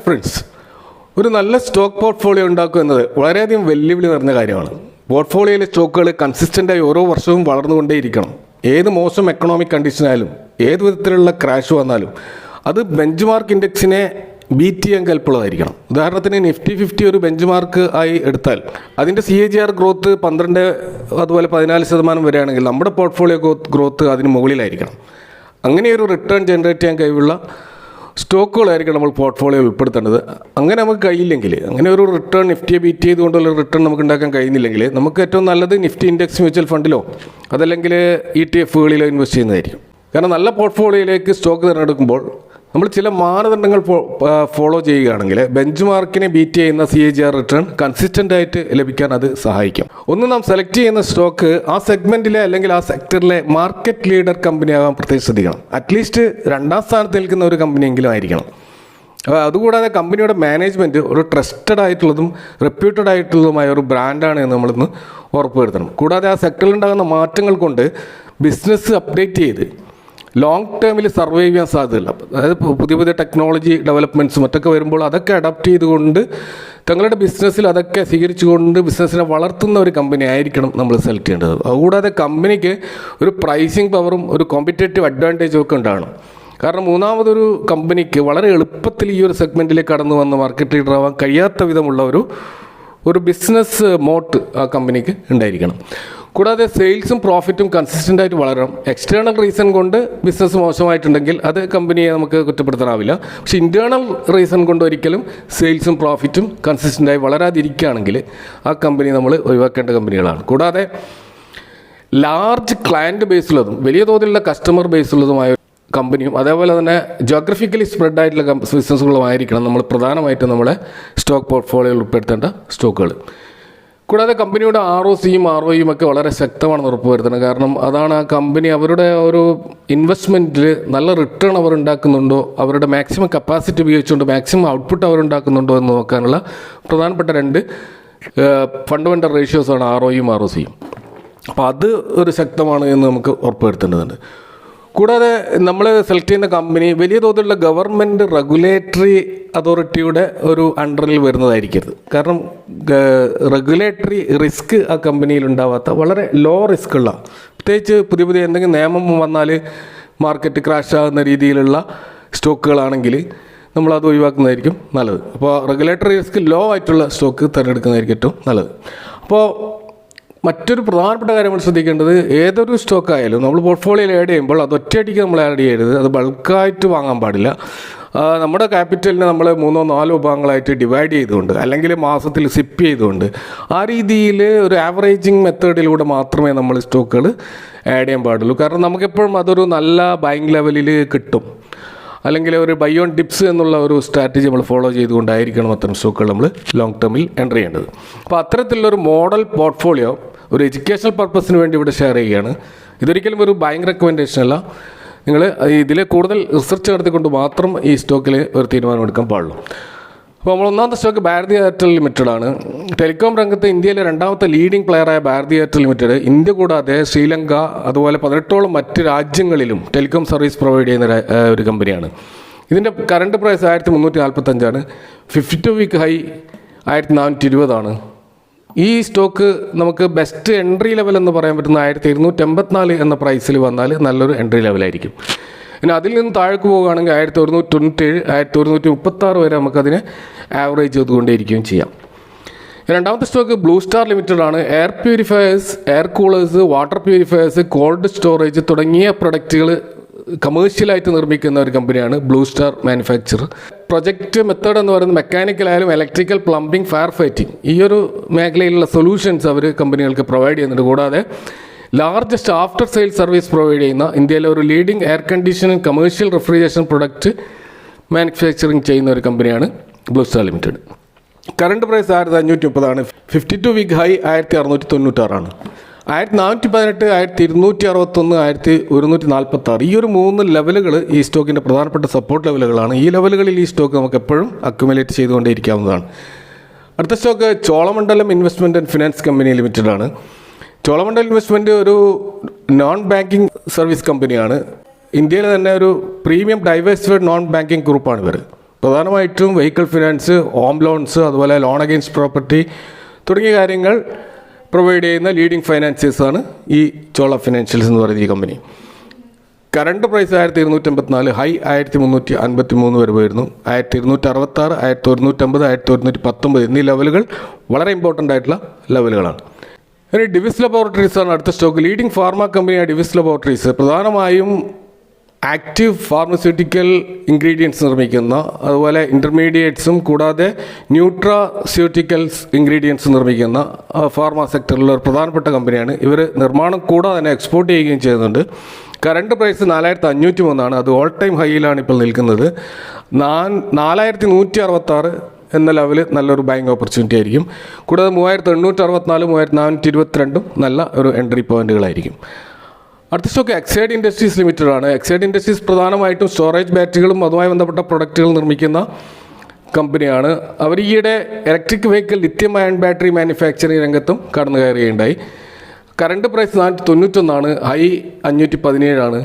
Hi friends, ഒരു നല്ല stock portfolio ഉണ്ടാക്കുക എന്നത് വളരെയധികം വെല്ലുവിളി നിറഞ്ഞ കാര്യമാണ്. പോർട്ട്ഫോളിയോയിലെ സ്റ്റോക്കുകൾ കൺസിസ്റ്റൻ്റായി ഓരോ വർഷവും വളർന്നുകൊണ്ടേയിരിക്കണം. ഏത് മോശം എക്കണോമിക് കണ്ടീഷനായാലും ഏത് വിധത്തിലുള്ള ക്രാഷ് വന്നാലും അത് ബെഞ്ച് മാർക്ക് ഇൻഡെക്സിനെ ബീറ്റ് ചെയ്യാൻ കൽപ്പുള്ളതായിരിക്കണം. ഉദാഹരണത്തിന് നിഫ്റ്റി 50 ഒരു ബെഞ്ച് മാർക്ക് ആയി എടുത്താൽ അതിൻ്റെ CAGR ഗ്രോത്ത് 12 അതുപോലെ 14% വരെയാണെങ്കിൽ നമ്മുടെ പോർട്ട്ഫോളിയോ ഗ്രോത്ത് അതിന് മുകളിലായിരിക്കണം. അങ്ങനെയൊരു റിട്ടേൺ ജനറേറ്റ് ചെയ്യാൻ കഴിവുള്ള സ്റ്റോക്കുകളായിരിക്കും നമ്മൾ പോർട്ട്ഫോളിയോ ഉൾപ്പെടുത്തേണ്ടത്. അങ്ങനെ നമുക്ക് കഴിയില്ലെങ്കിൽ, അങ്ങനെ ഒരു റിട്ടേൺ നിഫ്റ്റിയെ ബീറ്റ് ചെയ്തുകൊണ്ടുള്ള റിട്ടേൺ നമുക്ക് ഉണ്ടാക്കാൻ കഴിയുന്നില്ലെങ്കിൽ നമുക്ക് ഏറ്റവും നല്ലത് നിഫ്റ്റി ഇൻഡെക്സ് മ്യൂച്വൽ ഫണ്ടിലോ അതല്ലെങ്കിൽ ETF-കളിലോ ഇൻവെസ്റ്റ് ചെയ്യുന്നതായിരിക്കും. കാരണം നല്ല പോർട്ട്ഫോളിയോയിലേക്ക് സ്റ്റോക്ക് തിരഞ്ഞെടുക്കുമ്പോൾ നമ്മൾ ചില മാനദണ്ഡങ്ങൾ ഫോളോ ചെയ്യുകയാണെങ്കിൽ ബെഞ്ച് മാർക്കിനെ ബീറ്റ് ചെയ്യുന്ന CAGR റിട്ടേൺ കൺസിസ്റ്റൻ്റ് ആയിട്ട് ലഭിക്കാൻ അത് സഹായിക്കും. ഒന്ന്, നാം സെലക്ട് ചെയ്യുന്ന സ്റ്റോക്ക് ആ സെഗ്മെൻറ്റിലെ അല്ലെങ്കിൽ ആ സെക്ടറിലെ മാർക്കറ്റ് ലീഡർ കമ്പനി ആകാൻ പ്രത്യേകം ശ്രദ്ധിക്കണം. അറ്റ്ലീസ്റ്റ് 2ാം സ്ഥാനത്ത് നിൽക്കുന്ന ഒരു കമ്പനിയെങ്കിലും ആയിരിക്കണം. അതുകൂടാതെ കമ്പനിയുടെ മാനേജ്മെൻറ്റ് ഒരു ട്രസ്റ്റഡ് ആയിട്ടുള്ളതും റെപ്യൂട്ടഡ് ആയിട്ടുള്ളതുമായ ഒരു ബ്രാൻഡാണ് എന്ന് നമ്മളിന്ന് ഉറപ്പുവരുത്തണം. കൂടാതെ ആ സെക്ടറിലുണ്ടാകുന്ന മാറ്റങ്ങൾ കൊണ്ട് ബിസിനസ് അപ്ഡേറ്റ് ചെയ്ത് ലോങ് ടേമിൽ സർവൈവ് ചെയ്യാൻ സാധ്യതയില്ല. അതായത് പുതിയ പുതിയ ടെക്നോളജി ഡെവലപ്മെൻറ്റ്സ് മറ്റൊക്കെ വരുമ്പോൾ അതൊക്കെ അഡാപ്റ്റ് ചെയ്തുകൊണ്ട് തങ്ങളുടെ ബിസിനസ്സിൽ അതൊക്കെ സ്വീകരിച്ചുകൊണ്ട് ബിസിനസ്സിനെ വളർത്തുന്ന ഒരു കമ്പനി ആയിരിക്കണം നമ്മൾ സെലക്ട് ചെയ്യേണ്ടത്. അതുകൂടാതെ കമ്പനിക്ക് ഒരു പ്രൈസിങ് പവറും ഒരു കോമ്പറ്റേറ്റീവ് അഡ്വാൻറ്റേജും ഒക്കെ ഉണ്ടാകണം. കാരണം മൂന്നാമതൊരു കമ്പനിക്ക് വളരെ എളുപ്പത്തിൽ ഈ ഒരു സെഗ്മെൻറ്റിലേക്ക് കടന്നു വന്ന് മാർക്കറ്റ് ലീഡർ ആവാൻ കഴിയാത്ത വിധമുള്ള ഒരു ബിസിനസ് മോട്ട് ആ കമ്പനിക്ക് ഉണ്ടായിരിക്കണം. കൂടാതെ സെയിൽസും പ്രോഫിറ്റും കൺസിസ്റ്റൻ്റ് ആയിട്ട് വളരണം. എക്സ്റ്റേണൽ റീസൺ കൊണ്ട് ബിസിനസ് മോശമായിട്ടുണ്ടെങ്കിൽ അത് കമ്പനിയെ നമുക്ക് കുറ്റപ്പെടുത്താനാവില്ല. പക്ഷെ ഇൻറ്റേർണൽ റീസൺ കൊണ്ട് ഒരിക്കലും സെയിൽസും പ്രോഫിറ്റും കൺസിസ്റ്റൻ്റായി വളരാതിരിക്കുകയാണെങ്കിൽ ആ കമ്പനി നമ്മൾ ഒഴിവാക്കേണ്ട കമ്പനികളാണ്. കൂടാതെ ലാർജ് ക്ലയൻറ്റ് ബേസുള്ളതും വലിയ തോതിലുള്ള കസ്റ്റമർ ബേസുള്ളതുമായ കമ്പനിയും അതേപോലെ തന്നെ ജോഗ്രഫിക്കലി സ്പ്രെഡ് ആയിട്ടുള്ള ബിസിനസ്സുകളുമായിരിക്കണം നമ്മൾ പ്രധാനമായിട്ടും നമ്മളെ സ്റ്റോക്ക് പോർട്ട്ഫോളിയോയിൽ ഉൾപ്പെടുത്തേണ്ട സ്റ്റോക്കുകൾ. കൂടാതെ കമ്പനിയുടെ ROCയും ROEയും ഒക്കെ വളരെ ശക്തമാണെന്ന് ഉറപ്പുവരുത്തണം. കാരണം അതാണ് ആ കമ്പനി അവരുടെ ഒരു ഇൻവെസ്റ്റ്മെൻറ്റിൽ നല്ല റിട്ടേൺ അവർ ഉണ്ടാക്കുന്നുണ്ടോ, അവരുടെ മാക്സിമം കപ്പാസിറ്റി ഉപയോഗിച്ചുകൊണ്ട് മാക്സിമം ഔട്ട്പുട്ട് അവരുണ്ടാക്കുന്നുണ്ടോ എന്ന് നോക്കാനുള്ള പ്രധാനപ്പെട്ട 2 ഫണ്ടമെൻ്റൽ റേഷ്യോസാണ് ROEയും ROCയും. അപ്പോൾ അത് ഒരു ശക്തമാണ് എന്ന് നമുക്ക് ഉറപ്പുവരുത്തേണ്ടതുണ്ട്. കൂടാതെ നമ്മൾ സെലക്ട് ചെയ്യുന്ന കമ്പനി വലിയ തോതിലുള്ള ഗവൺമെൻറ് റെഗുലേറ്ററി അതോറിറ്റിയുടെ ഒരു അണ്ടറിൽ വരുന്നതായിരിക്കരുത്. കാരണം റെഗുലേറ്ററി റിസ്ക് ആ കമ്പനിയിൽ ഉണ്ടാവാത്ത വളരെ ലോ റിസ്ക്കുള്ള, പ്രത്യേകിച്ച് പുതിയ പുതിയ എന്തെങ്കിലും നിയമം വന്നാൽ മാർക്കറ്റ് ക്രാഷ് ആകുന്ന രീതിയിലുള്ള സ്റ്റോക്കുകളാണെങ്കിൽ നമ്മളത് ഒഴിവാക്കുന്നതായിരിക്കും നല്ലത്. അപ്പോൾ റെഗുലേറ്ററി റിസ്ക് ലോ ആയിട്ടുള്ള സ്റ്റോക്ക് തിരഞ്ഞെടുക്കുന്നതായിരിക്കും ഏറ്റവും നല്ലത്. അപ്പോൾ മറ്റൊരു പ്രധാനപ്പെട്ട കാര്യം നമ്മൾ ശ്രദ്ധിക്കേണ്ടത്, ഏതൊരു സ്റ്റോക്കായാലും നമ്മൾ പോർട്ട്ഫോളിയോയിൽ ആഡ് ചെയ്യുമ്പോൾ അത് ഒറ്റയടിക്ക് നമ്മൾ ആഡ് ചെയ്യരുത്. അത് ബൾക്കായിട്ട് വാങ്ങാൻ പാടില്ല. നമ്മുടെ ക്യാപിറ്റലിനെ നമ്മൾ 3-4 വിഭാഗങ്ങളായിട്ട് ഡിവൈഡ് ചെയ്തുകൊണ്ട് അല്ലെങ്കിൽ മാസത്തിൽ സിപ്പ് ചെയ്തുകൊണ്ട് ആ രീതിയിൽ ഒരു ആവറേജിങ് മെത്തേഡിലൂടെ മാത്രമേ നമ്മൾ സ്റ്റോക്കുകൾ ആഡ് ചെയ്യാൻ പാടുള്ളൂ. കാരണം നമുക്കെപ്പോഴും അതൊരു നല്ല ബൈങ് ലെവലിൽ കിട്ടും. അല്ലെങ്കിൽ ഒരു ബൈ ഓൺ ഡിപ്സ് എന്നുള്ള ഒരു സ്ട്രാറ്റജി നമ്മൾ ഫോളോ ചെയ്തുകൊണ്ടായിരിക്കണം അത്തരം സ്റ്റോക്കുകൾ നമ്മൾ ലോങ് ടേമിൽ എൻ്റർ ചെയ്യേണ്ടത്. അപ്പോൾ അത്തരത്തിലുള്ളൊരു മോഡൽ പോർട്ട്ഫോളിയോ ഒരു എഡ്യൂക്കേഷണൽ പർപ്പസിന് വേണ്ടി ഇവിടെ ഷെയർ ചെയ്യുകയാണ്. ഇതൊരിക്കലും ഒരു ബൈങ് റെക്കമെൻഡേഷൻ അല്ല. നിങ്ങൾ ഇതിൽ കൂടുതൽ റിസർച്ച് നടത്തിക്കൊണ്ട് മാത്രം ഈ സ്റ്റോക്കിൽ ഒരു തീരുമാനം എടുക്കാൻ പാടുള്ളൂ. അപ്പോൾ നമ്മൾ ഒന്നാമത്തെ സ്റ്റോക്ക് ഭാരതി എയർടെൽ ലിമിറ്റഡ് ആണ്. ടെലികോം രംഗത്ത് ഇന്ത്യയിലെ 2ാമത്തെ ലീഡിംഗ് പ്ലെയറായ ഭാരതി എയർടെൽ ലിമിറ്റഡ് ഇന്ത്യ കൂടാതെ ശ്രീലങ്ക അതുപോലെ 18ഓളം മറ്റ് രാജ്യങ്ങളിലും ടെലികോം സർവീസ് പ്രൊവൈഡ് ചെയ്യുന്ന ഒരു കമ്പനിയാണ്. ഇതിൻ്റെ കറണ്ട് പ്രൈസ് 1345 52 വീക്ക് ഹൈ 1420 ഈ സ്റ്റോക്ക് നമുക്ക് ബെസ്റ്റ് എൻട്രി ലെവൽ എന്ന് പറയാൻ പറ്റുന്ന 1284 എന്ന പ്രൈസിൽ വന്നാൽ നല്ലൊരു എൻട്രി ലെവലായിരിക്കും. പിന്നെ അതിൽ നിന്ന് താഴേക്ക് പോവുകയാണെങ്കിൽ 1197 1136 വരെ നമുക്കതിനെ ആവറേജ് ചെയ്തുകൊണ്ടേയിരിക്കുകയും ചെയ്യാം. 2ാമത്തെ സ്റ്റോക്ക് ബ്ലൂ സ്റ്റാർ ലിമിറ്റഡ് ആണ്. Air purifiers, air coolers, water purifiers, cold storage തുടങ്ങിയ പ്രൊഡക്റ്റുകൾ കമേഴ്ഷ്യലായിട്ട് നിർമ്മിക്കുന്ന ഒരു കമ്പനിയാണ് blue star manufacture. Project method എന്ന് പറയുന്നത് മെക്കാനിക്കലായാലും ഇലക്ട്രിക്കൽ, പ്ലംബിംഗ്, ഫയർ ഫൈറ്റിംഗ് ഈ ഒരു മേഖലയിലുള്ള സൊല്യൂഷൻസ് അവർ കമ്പനികൾക്ക് പ്രൊവൈഡ് ചെയ്യുന്നുണ്ട്. കൂടാതെ largest after sale service provide ചെയ്യുന്ന ഇന്ത്യയിലെ ഒരു leading air conditioning commercial refrigeration product manufacturing ചെയ്യുന്ന ഒരു കമ്പനിയാണ് blue star limited. Current price 1530 52 week high 1696 1418 1261 1146 ഈ ഒരു 3 ലെവലുകൾ ഈ സ്റ്റോക്കിൻ്റെ പ്രധാനപ്പെട്ട സപ്പോർട്ട് ലെവലുകളാണ്. ഈ ലെവലുകളിൽ ഈ സ്റ്റോക്ക് നമുക്ക് എപ്പോഴും അക്യുമുലേറ്റ് ചെയ്തുകൊണ്ടേയിരിക്കാവുന്നതാണ്. അടുത്ത stock Cholamandalam investment and finance company limited ആണ്. ചോളമണ്ഡലം ഇൻവെസ്റ്റ്മെൻറ്റ് ഒരു നോൺ ബാങ്കിങ് സർവീസ് കമ്പനിയാണ്. ഇന്ത്യയിലെ തന്നെ ഒരു പ്രീമിയം ഡൈവേഴ്സിഫൈഡ് നോൺ ബാങ്കിങ് ഗ്രൂപ്പാണ് ഇവർ. പ്രധാനമായിട്ടും വെഹിക്കിൾ ഫിനാൻസ്, ഹോം ലോൺസ്, അതുപോലെ ലോൺ അഗെയിൻസ്റ്റ് പ്രോപ്പർട്ടി തുടങ്ങിയ കാര്യങ്ങൾ പ്രൊവൈഡ് ചെയ്യുന്ന ലീഡിംഗ് ഫൈനാൻസിയേഴ്സാണ് ഈ ചോള ഫിനാൻഷ്യൽസ് എന്ന് പറയുന്ന ഈ കമ്പനി. കറണ്ട് പ്രൈസ് 1254, ഹൈ 1353 വരെ പോയിരുന്നു. 1266, 1150, 1119 എന്നീ ലെവലുകൾ വളരെ ഇമ്പോർട്ടൻ്റ് ആയിട്ടുള്ള ലെവലുകളാണ്. ഇനി ഡിവിസ് ലബോറട്ടറീസ് ആണ് അടുത്ത സ്റ്റോക്ക്. ലീഡിംഗ് ഫാർമ കമ്പനിയായ ഡിവിസ് ലബോറട്ടറീസ് പ്രധാനമായും ആക്റ്റീവ് ഫാർമസ്യൂട്ടിക്കൽ ഇൻഗ്രീഡിയൻസ് നിർമ്മിക്കുന്ന, അതുപോലെ ഇൻ്റർമീഡിയറ്റ്സും കൂടാതെ ന്യൂട്രാസ്യൂട്ടിക്കൽസ് ഇൻഗ്രീഡിയൻസ് നിർമ്മിക്കുന്ന ഫാർമ സെക്ടറിലുള്ള ഒരു പ്രധാനപ്പെട്ട കമ്പനിയാണ്. ഇവർ നിർമ്മാണം കൂടാതെ തന്നെ എക്സ്പോർട്ട് ചെയ്യുകയും ചെയ്യുന്നുണ്ട്. കറണ്ട് പ്രൈസ് 4503 അത് ഓൾ ടൈം ഹൈയിലാണ് ഇപ്പോൾ നിൽക്കുന്നത്. 4166 എന്ന ലെവല് നല്ലൊരു ബൈങ് ഓപ്പർച്യൂണിറ്റി ആയിരിക്കും. കൂടാതെ 3864, 3422 നല്ല ഒരു എൻട്രി പോയിന്റുകളായിരിക്കും. അടുത്ത സ്റ്റോക്ക് എക്സൈഡ് ഇൻഡസ്ട്രീസ് ലിമിറ്റഡ് ആണ്. എക്സൈഡ് ഇൻഡസ്ട്രീസ് പ്രധാനമായിട്ടും സ്റ്റോറേജ് ബാറ്ററികളും അതുമായി ബന്ധപ്പെട്ട പ്രൊഡക്റ്റുകൾ നിർമ്മിക്കുന്ന കമ്പനിയാണ്. അവർ ഈയിടെ electric vehicle lithium ion battery manufacturing രംഗത്തും കടന്നു കയറുകയുണ്ടായി. കറണ്ട് പ്രൈസ് 491 ഹൈ 517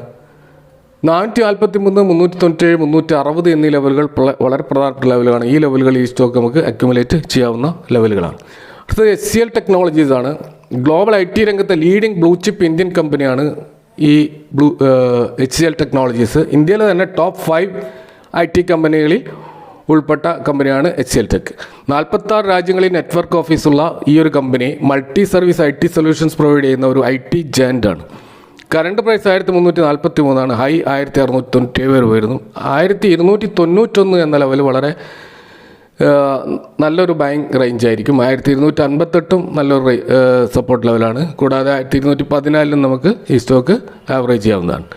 443, 397, 360 എന്നീ ലെവലുകൾ വളരെ പ്രധാനപ്പെട്ട ലെവലുകളാണ്. ഈ ലെവലുകൾ ഈ സ്റ്റോക്ക് നമുക്ക് അക്യുമുലേറ്റ് ചെയ്യാവുന്ന ലെവലുകളാണ്. അടുത്തത് HCL ടെക്നോളജീസ് ആണ്. ഗ്ലോബൽ IT രംഗത്തെ ലീഡിംഗ് ബ്ലൂ ചിപ്പ് ഇന്ത്യൻ കമ്പനിയാണ് ഈ HCL ടെക്നോളജീസ്. ഇന്ത്യയിലെ തന്നെ ടോപ്പ് 5 IT കമ്പനികളിൽ ഉൾപ്പെട്ട കമ്പനിയാണ് HCL ടെക്. 46 രാജ്യങ്ങളിൽ നെറ്റ്വർക്ക് ഓഫീസുള്ള ഈ ഒരു company multi service IT solutions provide ചെയ്യുന്ന ഒരു IT ജയൻ്റ് ആണ്. കറണ്ട് പ്രൈസ് 1343 ഹൈ 1697 വരെ വരുന്നു. 1291 എന്ന ലെവൽ വളരെ നല്ലൊരു ബൈങ് റേഞ്ച് ആയിരിക്കും. 1258 നല്ലൊരു സപ്പോർട്ട് ലെവലാണ്. കൂടാതെ 1214 നമുക്ക് ഈ സ്റ്റോക്ക് ആവറേജ് ചെയ്യാവുന്നതാണ്.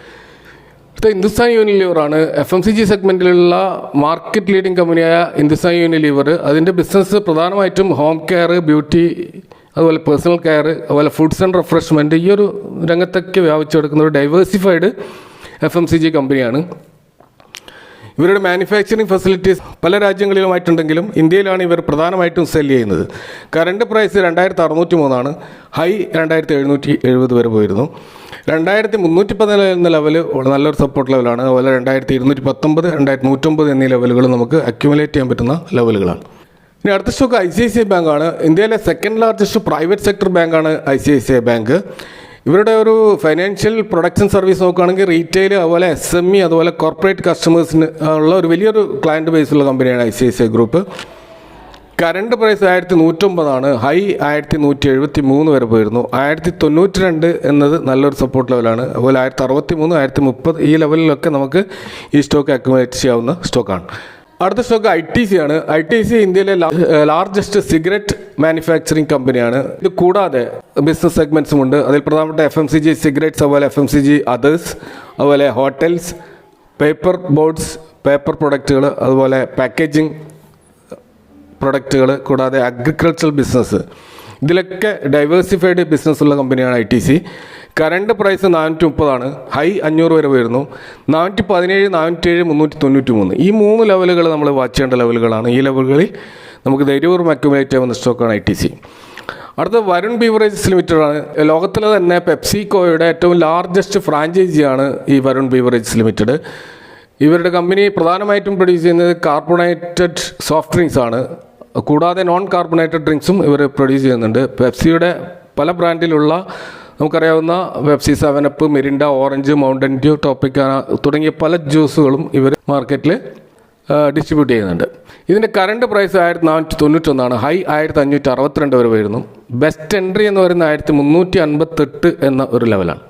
അടുത്ത ഹിന്ദുസ്ഥാൻ യൂണിലിവർ ആണ്. FMCG സെഗ്മെൻറ്റിലുള്ള മാർക്കറ്റ് ലീഡിംഗ് കമ്പനിയായ ഹിന്ദുസ്ഥാൻ യൂണിലിവർ അതിൻ്റെ ബിസിനസ് പ്രധാനമായിട്ടും ഹോം കെയർ, ബ്യൂട്ടി, അതുപോലെ പേഴ്സണൽ കെയർ, അതുപോലെ ഫുഡ്സ് ആൻഡ് റിഫ്രഷ്മെൻറ്റ് ഈ ഒരു രംഗത്തൊക്കെ വ്യാപിച്ചെടുക്കുന്ന ഒരു ഡൈവേഴ്സിഫൈഡ് FMCG കമ്പനിയാണ്. ഇവരുടെ മാനുഫാക്ചറിങ് ഫെസിലിറ്റീസ് പല രാജ്യങ്ങളിലുമായിട്ടുണ്ടെങ്കിലും ഇന്ത്യയിലാണ് ഇവർ പ്രധാനമായിട്ടും സെല് ചെയ്യുന്നത്. കറണ്ട് പ്രൈസ് 2603 ഹൈ 2770 വരെ പോയിരുന്നു. 2314 എന്ന ലെവല് നല്ലൊരു സപ്പോർട്ട് ലെവലാണ്. അതുപോലെ 2219, 2109 എന്നീ ലെവലുകൾ നമുക്ക് അക്യുമുലേറ്റ് ചെയ്യാൻ പറ്റുന്ന ലെവലുകളാണ്. ഇനി അടുത്ത സ്റ്റോക്ക് ICICI ബാങ്ക് ആണ്. ഇന്ത്യയിലെ സെക്കൻഡ് ലാർജസ്റ്റ് പ്രൈവറ്റ് സെക്ടർ ബാങ്കാണ് ICICI ബാങ്ക്. ഇവരുടെ ഒരു ഫൈനാൻഷ്യൽ പ്രൊഡക്ഷൻ സർവീസ് നോക്കുകയാണെങ്കിൽ റീറ്റെയിൽ, അതുപോലെ SME, അതുപോലെ കോർപ്പറേറ്റ് കസ്റ്റമേഴ്സിന് ഉള്ള ഒരു വലിയൊരു ക്ലയൻറ്റ് ബേസുള്ള കമ്പനിയാണ് ICICI group. Current price 1109 high 1173 വരെ പോയിരുന്നു. 1092 എന്നത് നല്ലൊരു സപ്പോർട്ട് ലെവലാണ്. അതുപോലെ 1063, 1030 ഈ ലെവലിലൊക്കെ നമുക്ക് ഈ സ്റ്റോക്ക് അക്യുമുലേറ്റ് ചെയ്യാവുന്ന സ്റ്റോക്കാണ്. അടുത്ത സ്റ്റോക്ക് ITC ആണ്. ITC ഇന്ത്യയിലെ ലാർജസ്റ്റ് സിഗരറ്റ് മാനുഫാക്ചറിങ് കമ്പനിയാണ്. ഇത് കൂടാതെ ബിസിനസ് സെഗ്മെൻറ്റ്സും ഉണ്ട്. അതിൽ പ്രധാനപ്പെട്ട FMCG സിഗരറ്റ്സ്, അതുപോലെ FMCG അതേഴ്സ്, അതുപോലെ ഹോട്ടൽസ്, പേപ്പർ ബോർഡ്സ്, പേപ്പർ പ്രൊഡക്റ്റുകൾ, അതുപോലെ പാക്കേജിങ് പ്രൊഡക്റ്റുകൾ, കൂടാതെ അഗ്രികൾച്ചറൽ ബിസിനസ്, ഇതിലൊക്കെ ഡൈവേഴ്സിഫൈഡ് ബിസിനസ് ഉള്ള കമ്പനിയാണ് ITC. കറണ്ട് പ്രൈസ് 430 ഹൈ 500 വരെ വരുന്നു. 417, 407, 393 ഈ 3 ലെവലുകൾ നമ്മൾ വാച്ച് ചെയ്യേണ്ട ലെവലുകളാണ്. ഈ ലെവലുകളിൽ നമുക്ക് ധൈര്യപൂർവ്വം അക്യുമുലേറ്റ് ചെയ്യാവുന്ന സ്റ്റോക്കാണ് ITC. അടുത്ത വരുൺ ബീവറേജസ് ലിമിറ്റഡ് ആണ്. ലോകത്തിലെ തന്നെ പെപ്സിക്കോയുടെ ഏറ്റവും ലാർജസ്റ്റ് ഫ്രാഞ്ചൈസിയാണ് ഈ വരുൺ ബീവറേജസ് ലിമിറ്റഡ്. ഇവരുടെ കമ്പനി പ്രധാനമായിട്ടും പ്രൊഡ്യൂസ് ചെയ്യുന്നത് കാർബണേറ്റഡ് സോഫ്റ്റ് ഡ്രിങ്ക്സ് ആണ്. കൂടാതെ നോൺ കാർബണേറ്റഡ് ഡ്രിങ്ക്സും ഇവർ പ്രൊഡ്യൂസ് ചെയ്യുന്നുണ്ട്. പെപ്സിയുടെ പല ബ്രാൻഡിലുള്ള നമുക്കറിയാവുന്ന Pepsi, 7up, Mirinda, orange, Mountain Dew, Tropicana തുടങ്ങിയ പല ജ്യൂസുകളും ഇവർ മാർക്കറ്റിൽ ഡിസ്ട്രിബ്യൂട്ട് ചെയ്യുന്നുണ്ട്. ഇതിൻ്റെ കറണ്ട് പ്രൈസ് 1491 ഹൈ 1562 വരെ വരുന്നു. ബെസ്റ്റ് എൻട്രി എന്ന് പറയുന്നത് 1358 എന്ന ഒരു ലെവലാണ്.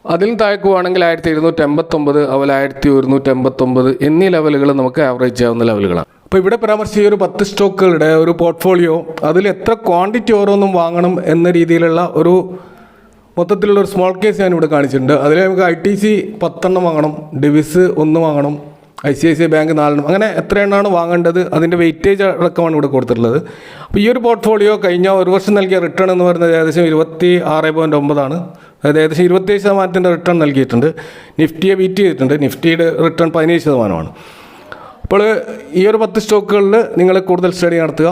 അതിന് താഴേക്കുവാണെങ്കിൽ 1789, അതുപോലെ 1189 എന്നീ ലെവലുകൾ നമുക്ക് ആവറേജ് ചെയ്യാവുന്ന ലെവലുകളാണ്. അപ്പോൾ ഇവിടെ പരാമർശിച്ച ഒരു 10 സ്റ്റോക്കുകളുടെ ഒരു പോർട്ട്ഫോളിയോ, അതിൽ എത്ര ക്വാണ്ടിറ്റി ഓരോന്നും വാങ്ങണം എന്ന രീതിയിലുള്ള ഒരു മൊത്തത്തിലുള്ള ഒരു സ്മോൾ കേസ് ഞാനിവിടെ കാണിച്ചിട്ടുണ്ട്. അതിൽ നമുക്ക് ITC 10 വാങ്ങണം, ഡിവിസ് 1 വാങ്ങണം, ICICI ബാങ്ക് 4, അങ്ങനെ എത്ര എണ്ണമാണ് വാങ്ങേണ്ടത് അതിൻ്റെ വെയിറ്റേജ് അടക്കമാണ് ഇവിടെ കൊടുത്തിട്ടുള്ളത്. അപ്പോൾ ഈ ഒരു പോർട്ട്ഫോളിയോ കഴിഞ്ഞ ഒരു വർഷം നൽകിയ റിട്ടേൺ എന്ന് പറയുന്നത് ഏകദേശം 26.9 അതായത് ഏകദേശം 27% റിട്ടേൺ നൽകിയിട്ടുണ്ട്. നിഫ്റ്റിയെ ബീറ്റ് ചെയ്തിട്ടുണ്ട്. നിഫ്റ്റിയുടെ റിട്ടേൺ 17%. അപ്പോൾ ഈ ഒരു 10 സ്റ്റോക്കുകളിൽ നിങ്ങൾ കൂടുതൽ സ്റ്റഡി നടത്തുക.